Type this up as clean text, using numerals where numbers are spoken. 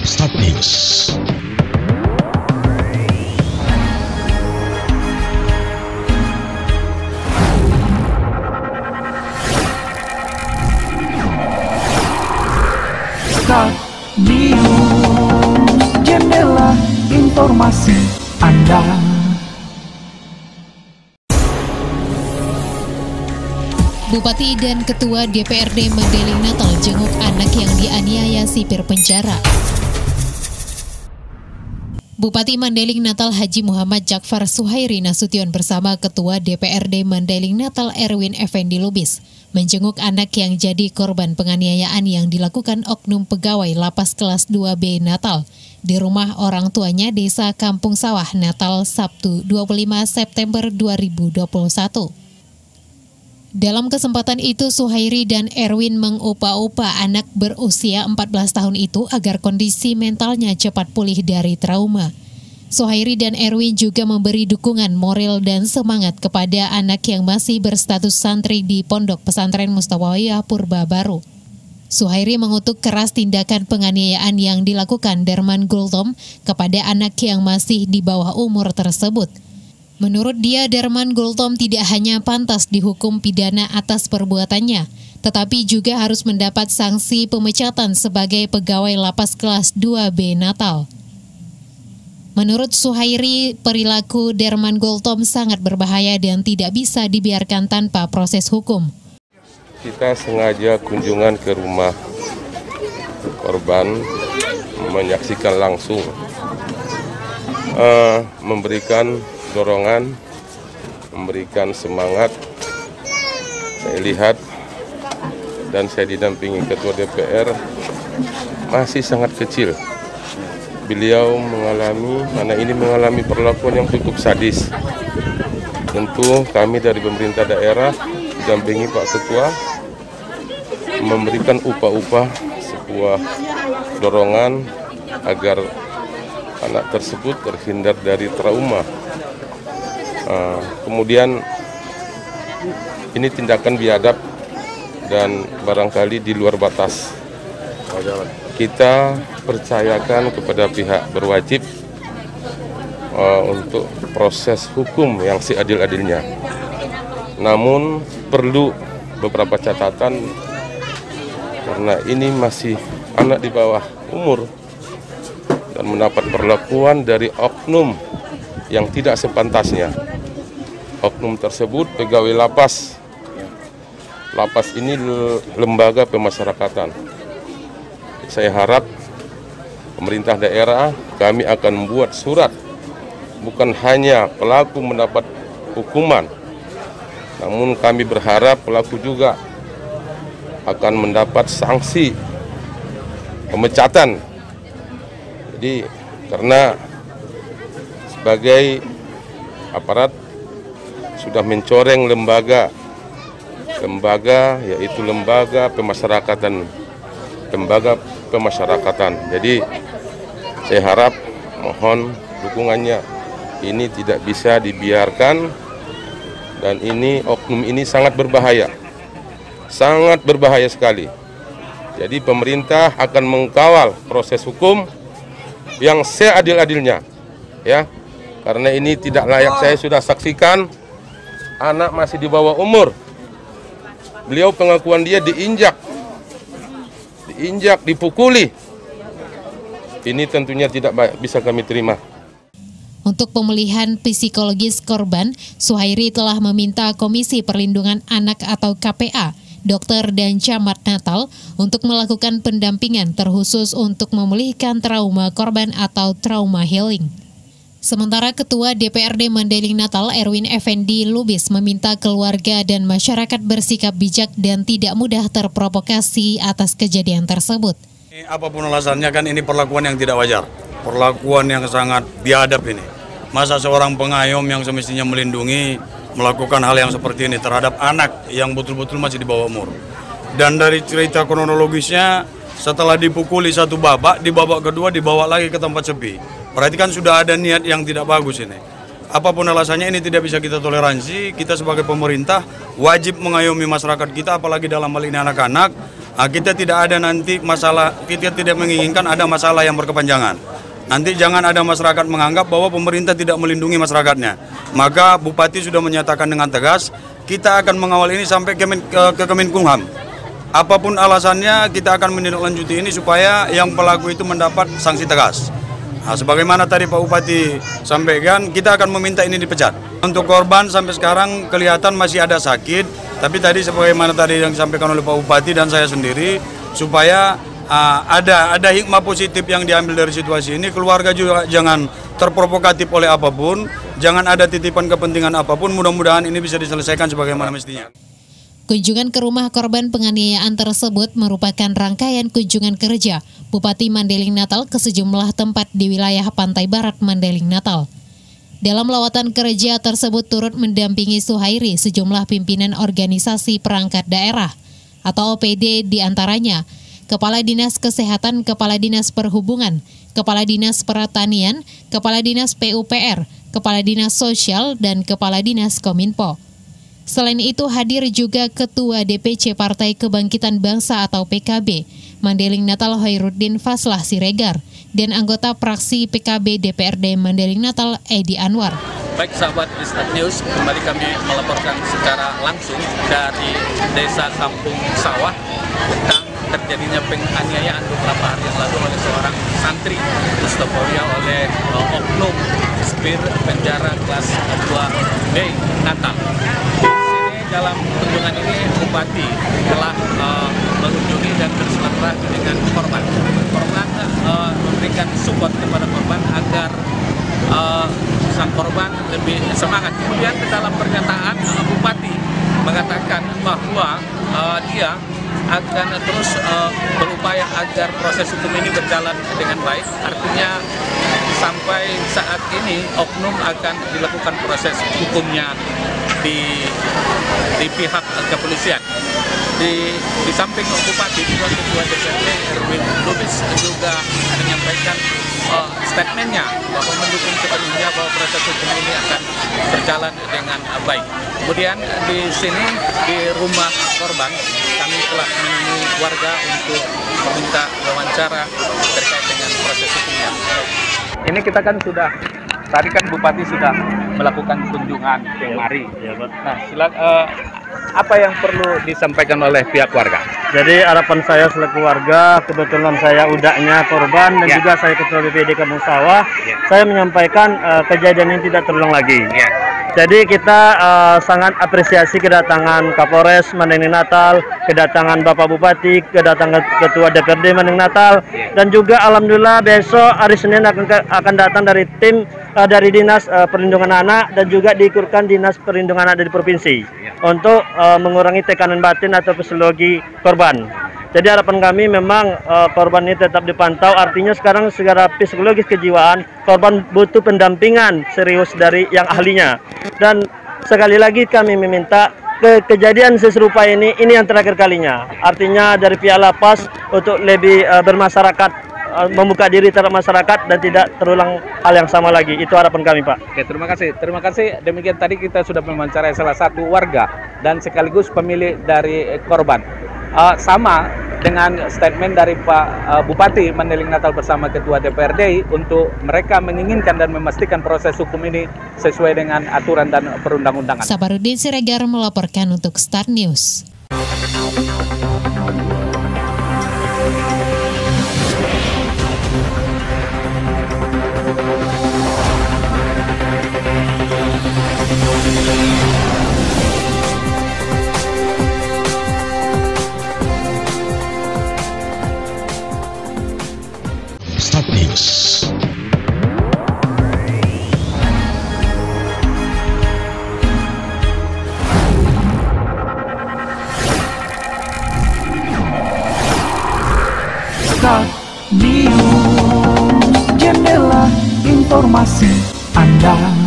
Start News. Start News, jendela informasi Anda. Bupati dan Ketua DPRD Mandailing Natal jenguk anak yang dianiaya sipir penjara. Bupati Mandailing Natal Haji Muhammad Jakfar Suhairi Nasution bersama Ketua DPRD Mandailing Natal Erwin Effendi Lubis menjenguk anak yang jadi korban penganiayaan yang dilakukan oknum pegawai Lapas Kelas 2B Natal di rumah orang tuanya Desa Kampung Sawah Natal Sabtu 25 September 2021. Dalam kesempatan itu, Suhairi dan Erwin mengupa-upa anak berusia 14 tahun itu agar kondisi mentalnya cepat pulih dari trauma. Suhairi dan Erwin juga memberi dukungan moral dan semangat kepada anak yang masih berstatus santri di Pondok Pesantren Mustawawiyah Purba Baru. Suhairi mengutuk keras tindakan penganiayaan yang dilakukan Derman Gultom kepada anak yang masih di bawah umur tersebut. Menurut dia, Derman Gultom tidak hanya pantas dihukum pidana atas perbuatannya, tetapi juga harus mendapat sanksi pemecatan sebagai pegawai Lapas Kelas 2B Natal. Menurut Suhairi, perilaku Derman Gultom sangat berbahaya dan tidak bisa dibiarkan tanpa proses hukum. Kita sengaja kunjungan ke rumah korban, menyaksikan langsung, memberikan dorongan, memberikan semangat. Saya lihat dan saya didampingi Ketua DPR, masih sangat kecil. Beliau anak ini mengalami perlakuan yang cukup sadis. Tentu kami dari pemerintah daerah didampingi Pak Ketua memberikan upah-upah sebuah dorongan agar anak tersebut terhindar dari trauma. Kemudian ini tindakan biadab dan barangkali di luar batas. Kita percayakan kepada pihak berwajib untuk proses hukum yang seadil-adilnya. Namun perlu beberapa catatan karena ini masih anak di bawah umur dan mendapat perlakuan dari oknum yang tidak sepantasnya. Oknum tersebut pegawai lapas. Lapas ini lembaga pemasyarakatan. Saya harap pemerintah daerah kami akan membuat surat, bukan hanya pelaku mendapat hukuman, namun kami berharap pelaku juga akan mendapat sanksi pemecatan. Jadi karena sebagai aparat sudah mencoreng lembaga yaitu lembaga pemasyarakatan. Jadi saya harap mohon dukungannya, ini tidak bisa dibiarkan dan ini oknum ini sangat berbahaya sekali. Jadi pemerintah akan mengkawal proses hukum yang seadil-adilnya, ya. Karena ini tidak layak. Saya sudah saksikan anak masih di bawah umur. Beliau pengakuan dia diinjak, dipukuli. Ini tentunya tidak bisa kami terima. Untuk pemulihan psikologis korban, Suhairi telah meminta Komisi Perlindungan Anak atau KPA, dokter dan camat Natal untuk melakukan pendampingan terkhusus untuk memulihkan trauma korban atau trauma healing. Sementara Ketua DPRD Mandailing Natal Erwin Effendi Lubis meminta keluarga dan masyarakat bersikap bijak dan tidak mudah terprovokasi atas kejadian tersebut. Apapun alasannya kan ini perlakuan yang tidak wajar, perlakuan yang sangat biadab ini. Masa seorang pengayom yang semestinya melindungi melakukan hal yang seperti ini terhadap anak yang betul-betul masih di bawah umur. Dan dari cerita kronologisnya, setelah dipukuli satu babak, di babak kedua dibawa lagi ke tempat sepi. Berarti kan sudah ada niat yang tidak bagus ini. Apapun alasannya ini tidak bisa kita toleransi. Kita sebagai pemerintah wajib mengayomi masyarakat kita, apalagi dalam hal ini anak-anak, Kita tidak ada nanti masalah, kita tidak menginginkan ada masalah yang berkepanjangan. Nanti jangan ada masyarakat menganggap bahwa pemerintah tidak melindungi masyarakatnya. Maka Bupati sudah menyatakan dengan tegas, kita akan mengawal ini sampai ke Kemenkumham. Apapun alasannya, kita akan menindaklanjuti ini supaya yang pelaku itu mendapat sanksi tegas. Nah, sebagaimana tadi Pak Bupati sampaikan, kita akan meminta ini dipecat. Untuk korban sampai sekarang kelihatan masih ada sakit. Tapi tadi sebagaimana tadi yang disampaikan oleh Pak Bupati dan saya sendiri, supaya ada hikmah positif yang diambil dari situasi ini, keluarga juga jangan terprovokatif oleh apapun, jangan ada titipan kepentingan apapun, mudah-mudahan ini bisa diselesaikan sebagaimana mestinya. Kunjungan ke rumah korban penganiayaan tersebut merupakan rangkaian kunjungan kerja Bupati Mandailing Natal ke sejumlah tempat di wilayah Pantai Barat Mandailing Natal. Dalam lawatan kerja tersebut turut mendampingi Suhairi sejumlah pimpinan organisasi perangkat daerah atau OPD diantaranya Kepala Dinas Kesehatan, Kepala Dinas Perhubungan, Kepala Dinas Pertanian, Kepala Dinas PUPR, Kepala Dinas Sosial, dan Kepala Dinas Kominfo. Selain itu hadir juga Ketua DPC Partai Kebangkitan Bangsa atau PKB, Mandailing Natal Hoiruddin Faslah Siregar, dan anggota fraksi PKB DPRD Mandailing Natal Edi Anwar. Baik sahabat Start News, kembali kami melaporkan secara langsung dari Desa Kampung Sawah tentang terjadinya penganiayaan beberapa hari yang lalu oleh seorang santri Mustaforia oleh oknum Spir Penjara kelas 2B Natal. Dalam kunjungan ini Bupati telah mengunjungi dan bersilaturahmi dengan korban. Korban memberikan support kepada korban agar sang korban lebih semangat. Kemudian dalam pernyataan Bupati mengatakan bahwa dia akan terus berupaya agar proses hukum ini berjalan dengan baik. Artinya sampai saat ini oknum akan dilakukan proses hukumnya di pihak kepolisian. Di samping Bupati, juga Ketua DPRD Erwin Lubis juga menyampaikan statementnya bahwa mendukung sepenuhnya bahwa proses hukum ini akan berjalan dengan baik. Kemudian di sini di rumah korban kami telah menemui warga untuk meminta wawancara terkait dengan proses hukumnya. Ini kita kan sudah tadi kan Bupati sudah melakukan kunjungan kemari. Nah, apa yang perlu disampaikan oleh pihak warga? Jadi harapan saya selaku warga, kebetulan saya udahnya korban dan juga saya Ketua BPD Kampung Sawah, saya menyampaikan kejadian ini tidak terulang lagi. Jadi kita sangat apresiasi kedatangan Kapolres Mandailing Natal, kedatangan Bapak Bupati, kedatangan Ketua DPRD Mandailing Natal, dan juga alhamdulillah besok hari Senin akan datang dari tim dari Dinas Perlindungan Anak dan juga diikutkan Dinas Perlindungan Anak dari Provinsi untuk mengurangi tekanan batin atau psikologi korban. Jadi harapan kami memang korban ini tetap dipantau, artinya sekarang secara psikologis kejiwaan korban butuh pendampingan serius dari yang ahlinya. Dan sekali lagi kami meminta kejadian seserupa ini yang terakhir kalinya. Artinya dari pihak lapas untuk lebih bermasyarakat, membuka diri terhadap masyarakat dan tidak terulang hal yang sama lagi. Itu harapan kami, Pak. Oke, terima kasih. Terima kasih. Demikian tadi kita sudah mewawancarai salah satu warga dan sekaligus pemilik dari korban. Sama dengan statement dari Pak Bupati Mandailing Natal bersama Ketua DPRD untuk mereka menginginkan dan memastikan proses hukum ini sesuai dengan aturan dan perundang-undangan. Sabarudin Siregar melaporkan untuk Start News. Start News. Start News, jendela informasi Anda.